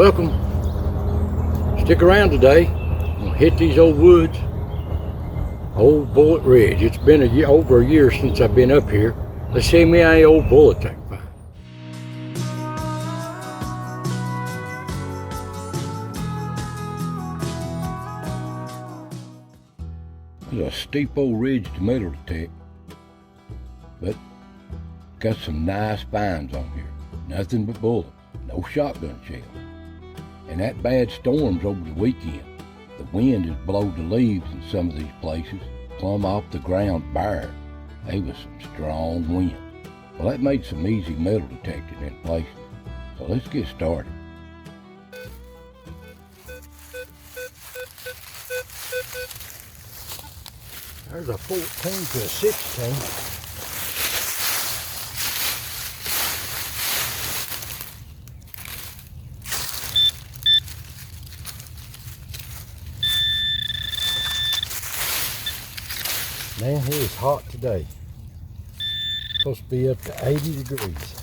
Welcome. Stick around today. I'm gonna hit these old woods. Old Bullet Ridge. It's been over a year since I've been up here. Let's see how many old bullets I can find. There's a steep old ridge to metal detect, but got some nice finds on here. Nothing but bullets, no shotgun shells. And that bad storms over the weekend, the wind has blowed the leaves in some of these places, plumb off the ground bare. There was some strong wind. Well, that made some easy metal detecting in places. So let's get started. There's a 14 to a 16. Man, it is hot today. Supposed to be up to 80 degrees.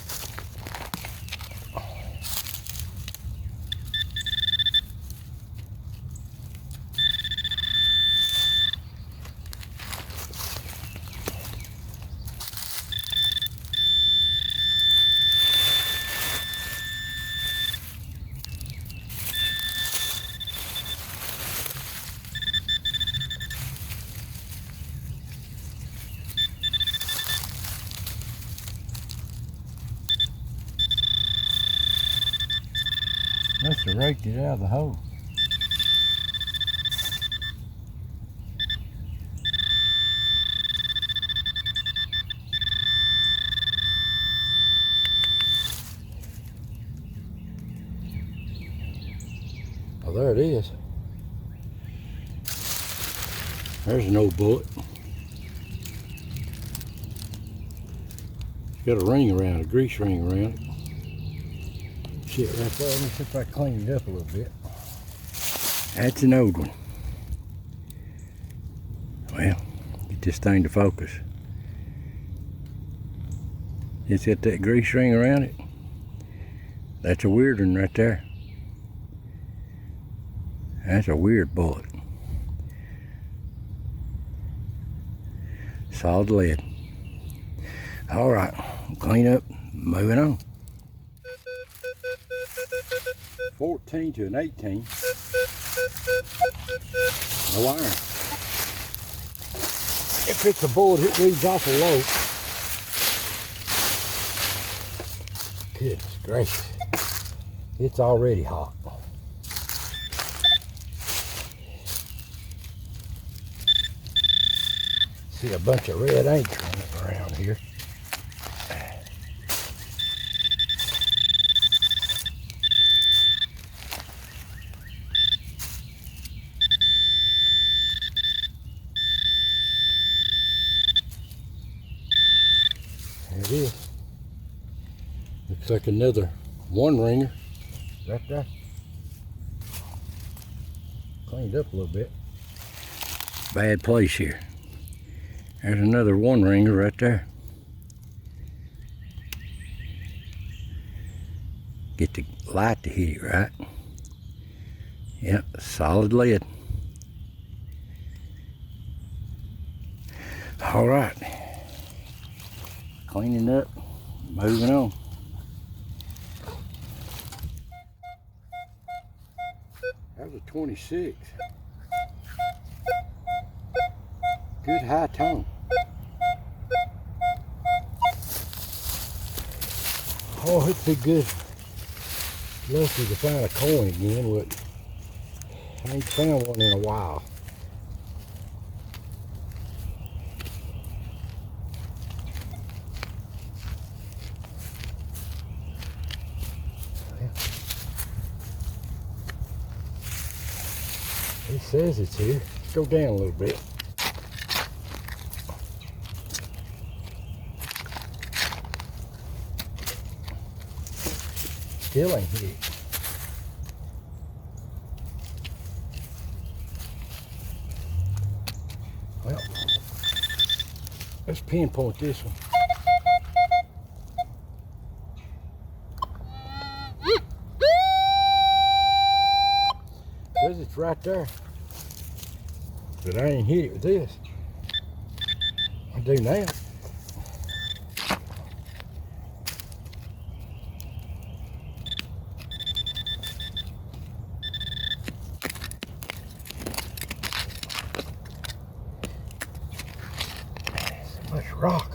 Must have raked it out of the hole. Oh, there it is. There's an old bullet. It's got a ring around it, a grease ring around it. Shit right there. Let me see if I clean it up a little bit. That's an old one. Well, get this thing to focus. It's got that grease ring around it. That's a weird one right there. That's a weird bullet. Solid lead. All right, clean up, moving on. 14 to an 18. No iron. If it's a bullet, it reads awful low. Goodness gracious. It's already hot. See a bunch of red ink running around here. There it is. Looks like another one ringer right there. Cleaned up a little bit. Bad place here. There's another one ringer right there. Get the light to hit it right. Yep, solid lead. All right. Cleaning up, moving on. That was a 26. Good high tone. Oh, it'd be good. Lucky to find a coin again, but I ain't found one in a while. It says it's here. Let's go down a little bit. Still ain't hit. Well, let's pinpoint this one. Says it's right there. But I ain't hit it with this. I do now. So much rock.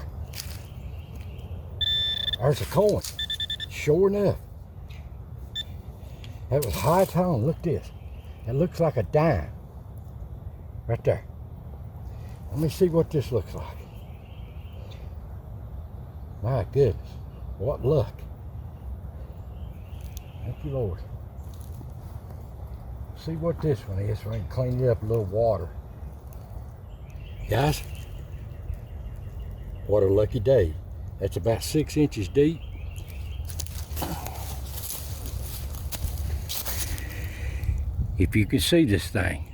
There's a coin. Sure enough. That was high tone. Look at this. It looks like a dime. Right there. Let me see what this looks like. My goodness. What luck. Thank you, Lord. See what this one is so I can clean it up a little water. Guys, what a lucky day. That's about 6 inches deep. If you can see this thing.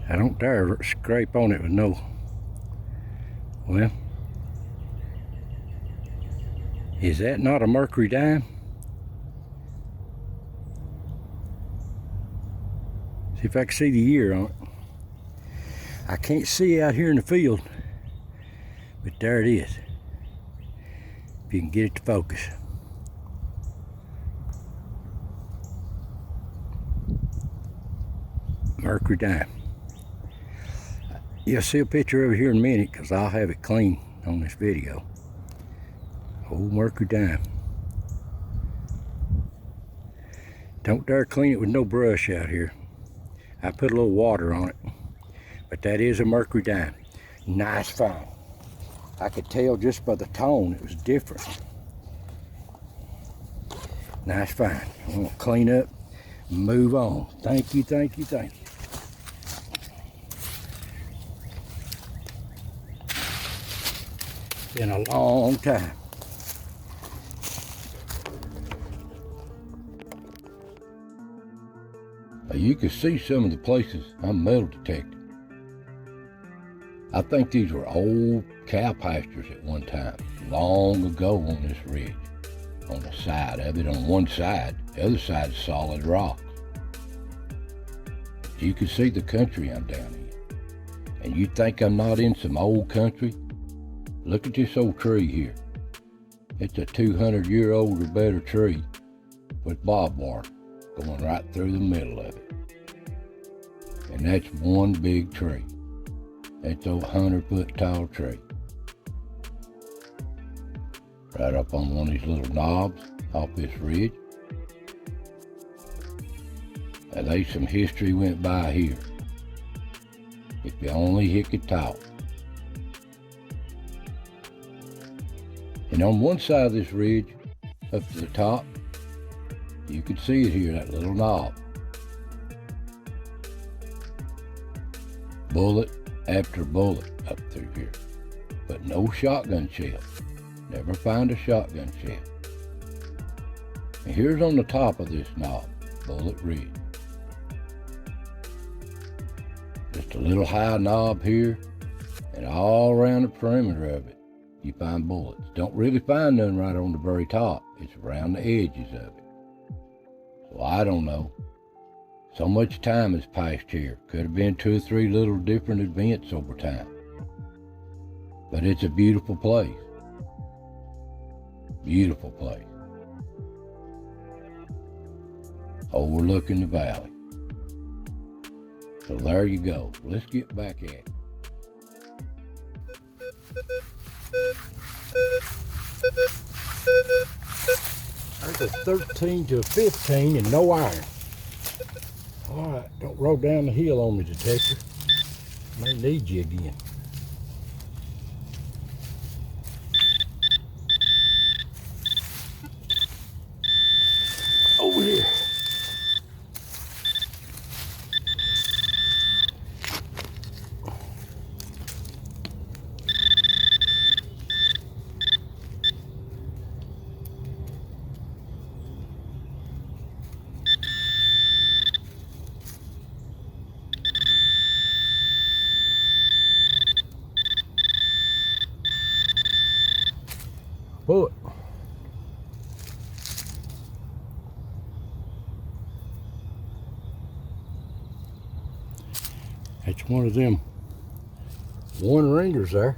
I don't dare scrape on it with no, well, is that not a mercury dime? See if I can see the year on it. I can't see out here in the field, but there it is. If you can get it to focus. Mercury dime. You'll see a picture of it here in a minute because I'll have it clean on this video. Old mercury dime. Don't dare clean it with no brush out here. I put a little water on it. But that is a mercury dime. Nice find. I could tell just by the tone it was different. Nice find. I'm going to clean up and move on. Thank you, thank you, thank you. Been a long time. Now you can see some of the places I'm metal detecting. I think these were old cow pastures at one time, long ago on this ridge. On the side of it, on one side, the other side is solid rock. You can see the country I'm down in. And you think I'm not in some old country? Look at this old tree here. It's a 200-year-old or better tree with barbed wire going right through the middle of it. And that's one big tree. It's a 100-foot tall tree. Right up on one of these little knobs off this ridge. Now there's some history went by here. If you only could talk. And on one side of this ridge, up to the top, you can see it here, that little knob. Bullet after bullet up through here, but no shotgun shell. Never find a shotgun shell. And here's on the top of this knob, Bullet Ridge. Just a little high knob here, and all around the perimeter of it, you find bullets. Don't really find none right on the very top. It's around the edges of it. So I don't know. So much time has passed here. Could have been 2 or 3 little different events over time. But it's a beautiful place. Beautiful place. Overlooking the valley. So there you go. Let's get back at it. There's a 13 to a 15 and no iron. All right, don't roll down the hill on me, detective. May need you again. Over here. It's one of them one ringers there.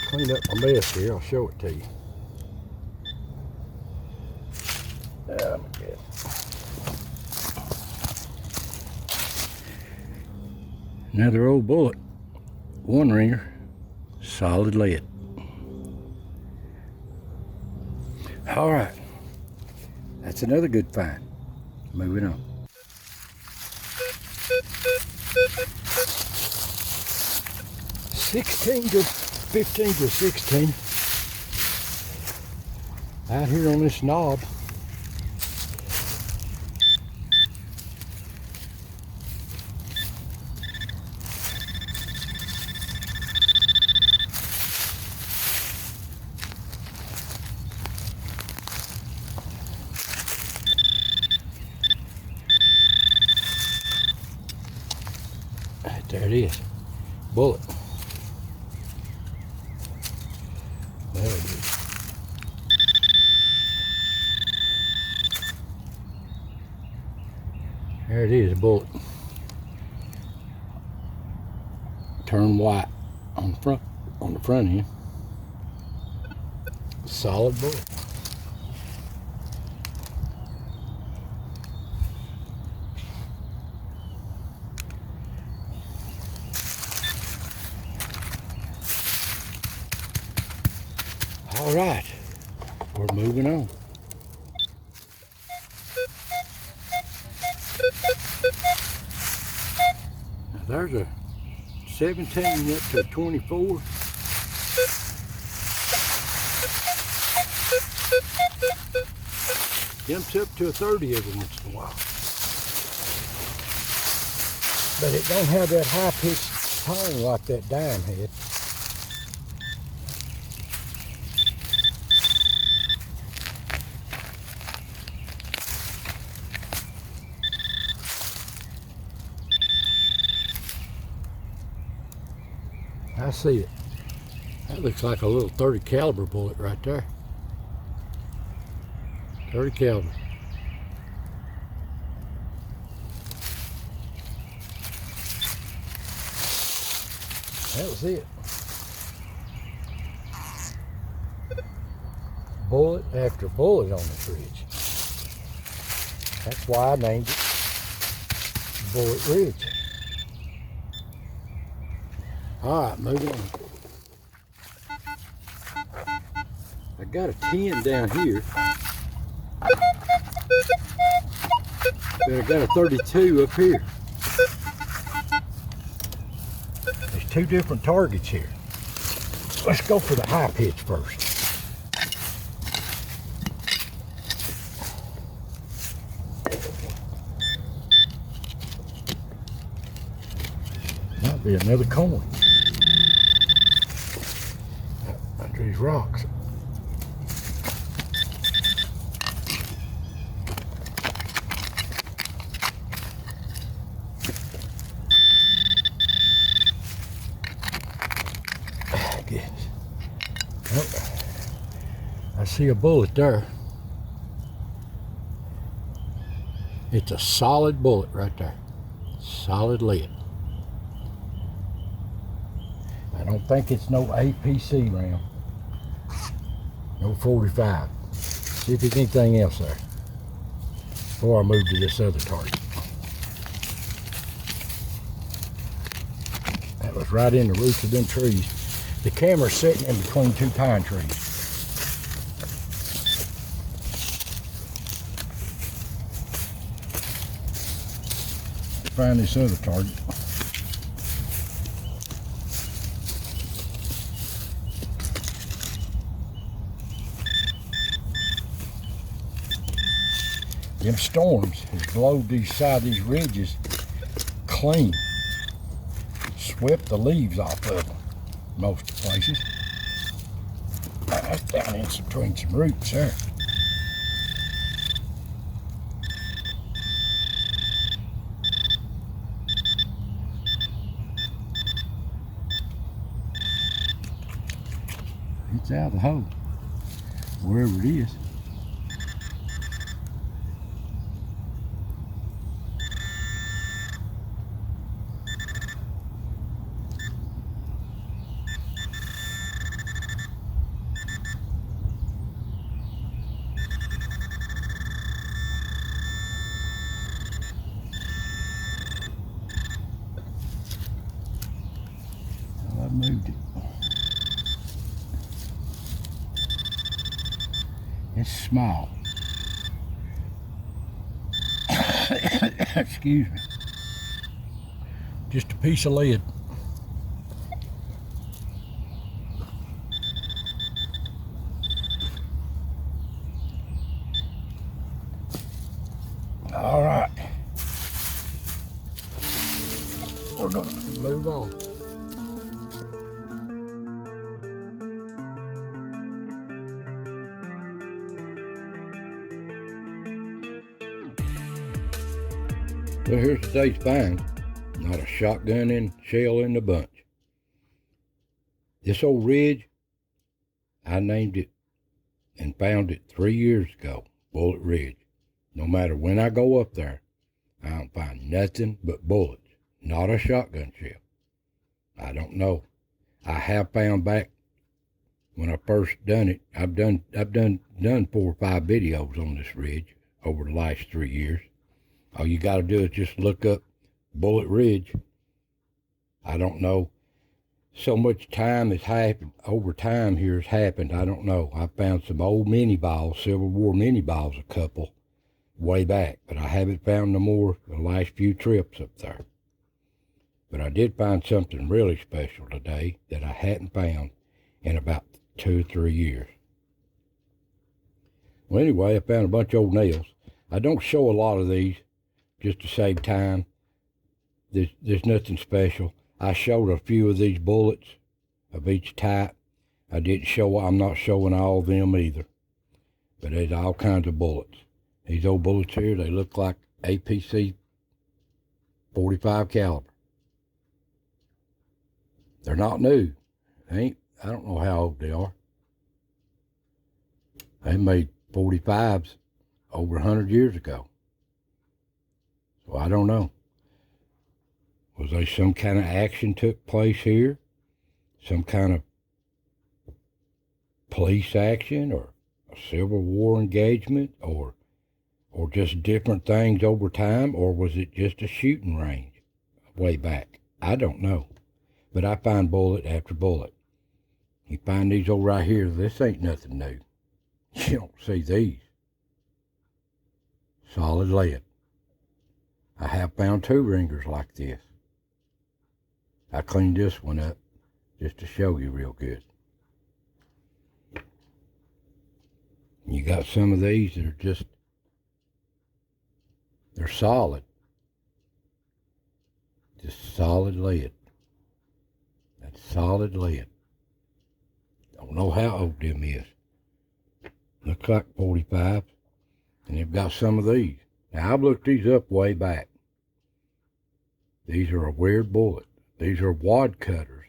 Clean up my mess here, I'll show it to you. Another old bullet, one ringer, solid lead. All right, that's another good find. Moving on. $16 to $15 to $16 out here on this knob. There it is, bullet. There it is. There it is, a bullet. Turn white on the front end. Solid bullet. All right, we're moving on. Now there's a 17 up to a 24. Jumps up to a 30 every once in a while. But it don't have that high-pitched tone like that dime head. I see it. That looks like a little 30 caliber bullet right there. 30 caliber. That was it. Bullet after bullet on this ridge. That's why I named it Bullet Ridge. All right, moving on. I got a 10 down here. But I got a 32 up here. There's two different targets here. Let's go for the high pitch first. Might be another coin. Under these rocks. I see a bullet there. It's a solid bullet right there. Solid lead. I don't think it's no APC round. No 45. See if there's anything else there before I move to this other target. That was right in the roots of them trees. The camera's sitting in between two pine trees. Find this other target. Them storms has blowed these side of these ridges clean. Swept the leaves off of them most places. That's down in between some roots there. It's out of the hole, wherever it is. It's small. Excuse me. Just a piece of lead. All right. We're gonna Move on. Well, here's today's find. Not a shotgun and shell in the bunch. This old ridge, I named it and found it 3 years ago, Bullet Ridge. No matter when I go up there, I don't find nothing but bullets, not a shotgun shell. I don't know. I have found back when I first done it. I've done 4 or 5 videos on this ridge over the last 3 years. All you got to do is just look up Bullet Ridge. I don't know. So much time has happened. Over time here has happened. I don't know. I found some old mini balls, Civil War mini balls, a couple, way back. But I haven't found no more the last few trips up there. But I did find something really special today that I hadn't found in about 2 or 3 years. Well, anyway, I found a bunch of old nails. I don't show a lot of these just to save time. There's nothing special. I showed a few of these bullets of each type. I'm not showing all of them either. But there's all kinds of bullets. These old bullets here, they look like APC 45 caliber. They're not new. I don't know how old they are. They made 45s over 100 years ago. So I don't know. Was there some kind of action took place here? Some kind of police action or a Civil War engagement or just different things over time? Or was it just a shooting range way back? I don't know. But I find bullet after bullet. You find these old right here, this ain't nothing new. You don't see these. Solid lead. I have found 2 ringers like this. I cleaned this one up just to show you real good. You got some of these that are they're solid. Just solid lead. That's solid lead. Don't know how old them is. Looks like 45. And they've got some of these. Now, I've looked these up way back. These are a weird bullet. These are wad cutters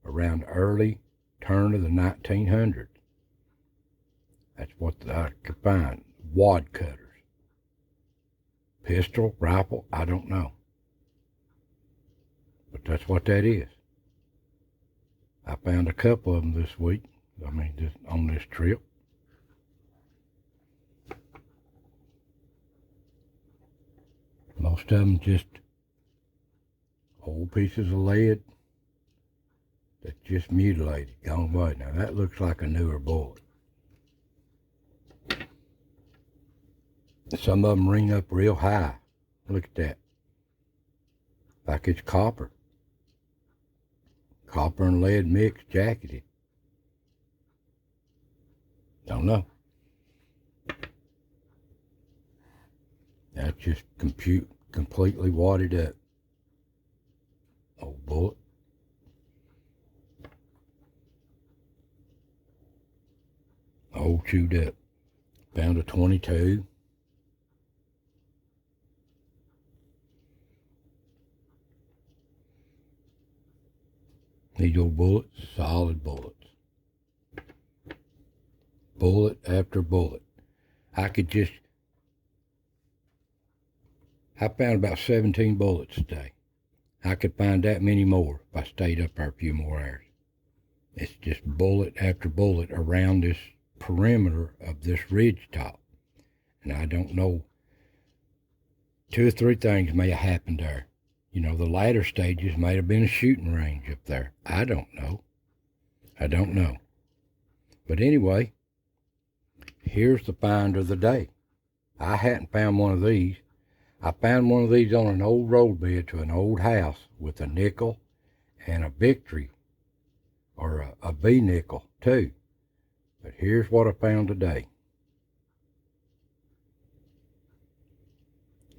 around the early turn of the 1900s. That's what I could find. Wad cutters. Pistol, rifle, I don't know. But that's what that is. I found a couple of them this week. On this trip. Most of them just old pieces of lead that's just mutilated, gone away. Now that looks like a newer bullet. Some of them ring up real high. Look at that. Like it's copper. Copper and lead mixed, jacketed. Don't know. That's just completely wadded up. Old bullet. Old chewed up. Found a 22. These old bullets, solid bullets. Bullet after bullet. I found about 17 bullets today. I could find that many more if I stayed up there a few more hours. It's just bullet after bullet around this perimeter of this ridge top. And I don't know, 2 or 3 things may have happened there. You know, the latter stages might have been a shooting range up there. I don't know. But anyway, Here's the find of the day. I hadn't found one of these. I found one of these on an old roadbed to an old house with a nickel and a victory, or a B nickel too. But here's what I found today.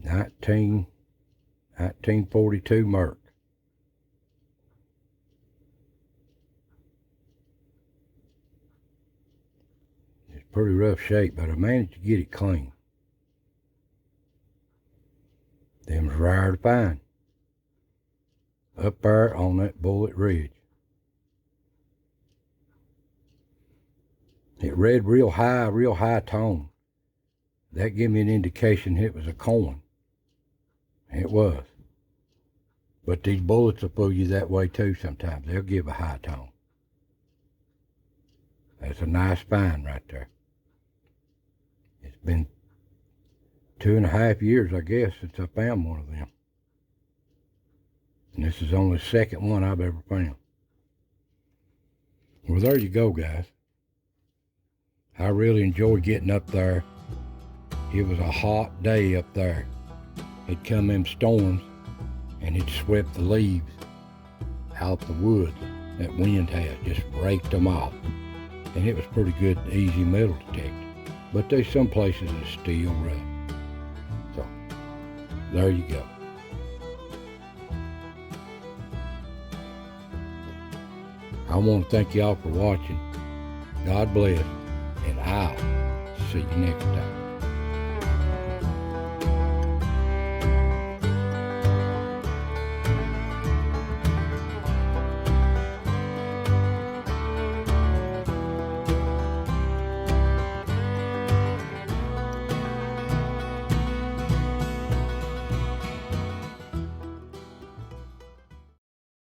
1942 Merc. It's pretty rough shape, but I managed to get it clean. Them's rare to find. Up there on that bullet ridge. It read real high tone. That gave me an indication it was a coin. It was. But these bullets will fool you that way too sometimes. They'll give a high tone. That's a nice find right there. It's been 2.5 years, I guess, since I found one of them. And this is only the second one I've ever found. Well, there you go, guys. I really enjoyed getting up there. It was a hot day up there. It'd come in storms, and it swept the leaves out the woods. That wind had just raked them off. And it was pretty good, easy metal detector. But there's some places it's still rough. So, there you go. I want to thank y'all for watching. God bless, and I'll see you next time.